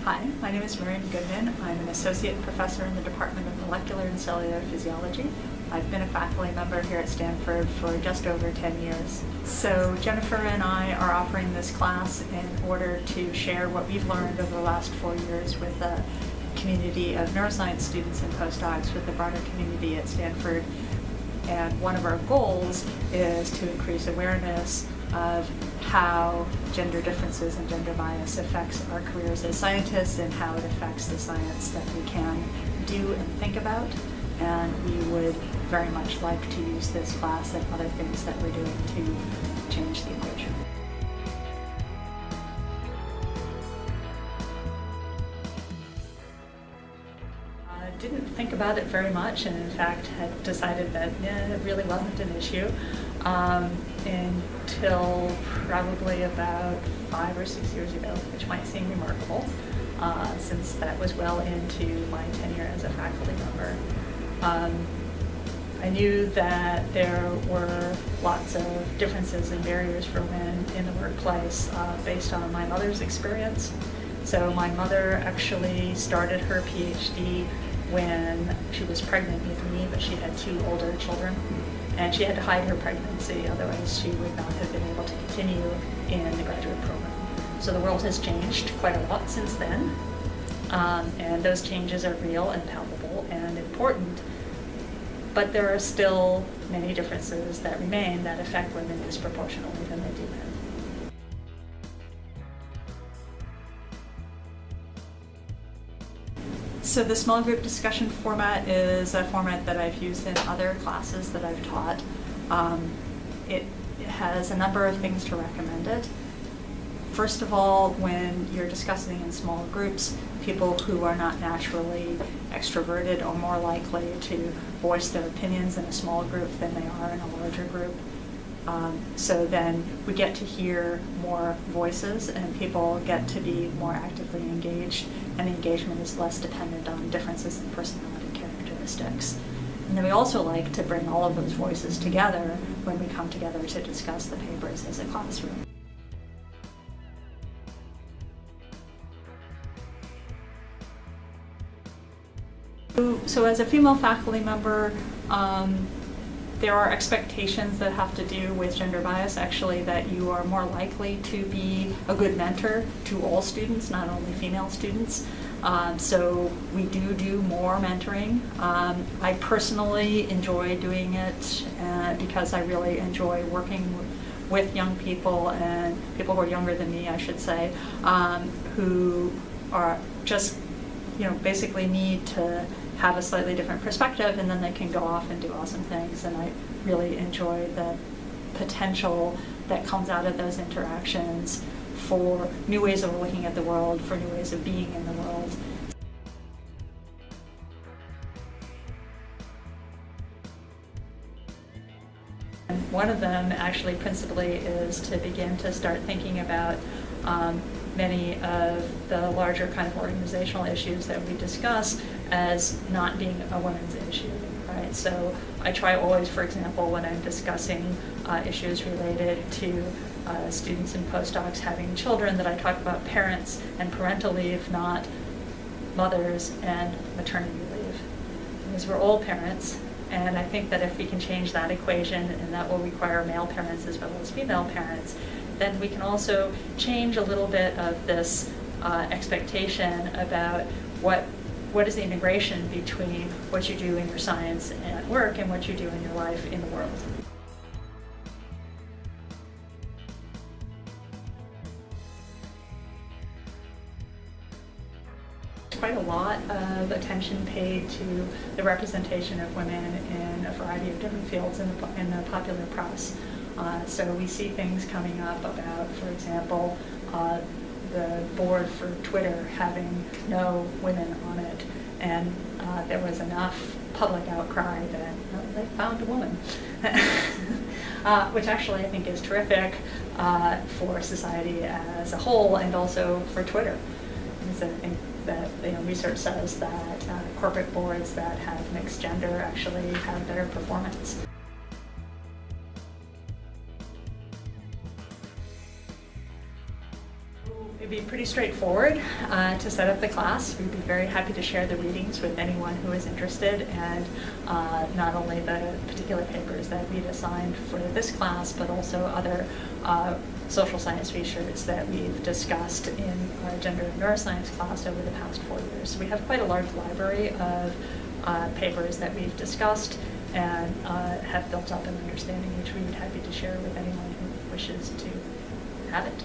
Hi, my name is Miriam Goodman. I'm an associate professor in the Department of Molecular and Cellular Physiology. I've been a faculty member here at Stanford for just over 10 years. So Jennifer and I are offering this class in order to share what we've learned over the last 4 years with a community of neuroscience students and postdocs with the broader community at Stanford. And one of our goals is to increase awareness of how gender differences and gender bias affects our careers as scientists and how it affects the science that we can do and think about. And we would very much like to use this class and other things that we're doing to change the equation. Didn't think about it very much, and in fact had decided that it really wasn't an issue until probably about 5 or 6 years ago, which might seem remarkable since that was well into my tenure as a faculty member. I knew that there were lots of differences and barriers for women in the workplace based on my mother's experience. So my mother actually started her PhD when she was pregnant with me, but she had 2 older children, and she had to hide her pregnancy, otherwise she would not have been able to continue in the graduate program. So the world has changed quite a lot since then, and those changes are real and palpable and important, but there are still many differences that remain that affect women disproportionately than they do men. So the small group discussion format is a format that I've used in other classes that I've taught. It has a number of things to recommend it. First of all, when you're discussing in small groups, people who are not naturally extroverted are more likely to voice their opinions in a small group than they are in a larger group. So then we get to hear more voices and people get to be more actively engaged, and the engagement is less dependent on differences in personality characteristics. And then we also like to bring all of those voices together when we come together to discuss the papers as a classroom. So as a female faculty member, there are expectations that have to do with gender bias, actually, that you are more likely to be a good mentor to all students, not only female students. So we do more mentoring. I personally enjoy doing it because I really enjoy working with young people and people who are younger than me, I should say, who are just, basically need to have a slightly different perspective, and then they can go off and do awesome things. And I really enjoy the potential that comes out of those interactions for new ways of looking at the world, for new ways of being in the world. And one of them actually principally is to begin to start thinking about many of the larger kind of organizational issues that we discuss as not being a women's issue, right? So I try always, for example, when I'm discussing issues related to students and postdocs having children, that I talk about parents and parental leave, not mothers and maternity leave. Because we're all parents, and I think that if we can change that equation, and that will require male parents as well as female parents, then we can also change a little bit of this expectation about what is the integration between what you do in your science at work and what you do in your life in the world. Quite a lot of attention paid to the representation of women in a variety of different fields in the popular press. So we see things coming up about, for example, the board for Twitter having no women on it, and there was enough public outcry that they found a woman, which actually I think is terrific for society as a whole, and also for Twitter. Because I think that research says that corporate boards that have mixed gender actually have better performance. It'd be pretty straightforward to set up the class. We'd be very happy to share the readings with anyone who is interested, and not only the particular papers that we'd assigned for this class, but also other social science features that we've discussed in our gender and neuroscience class over the past 4 years. So we have quite a large library of papers that we've discussed and have built up an understanding which we would be happy to share with anyone who wishes to have it.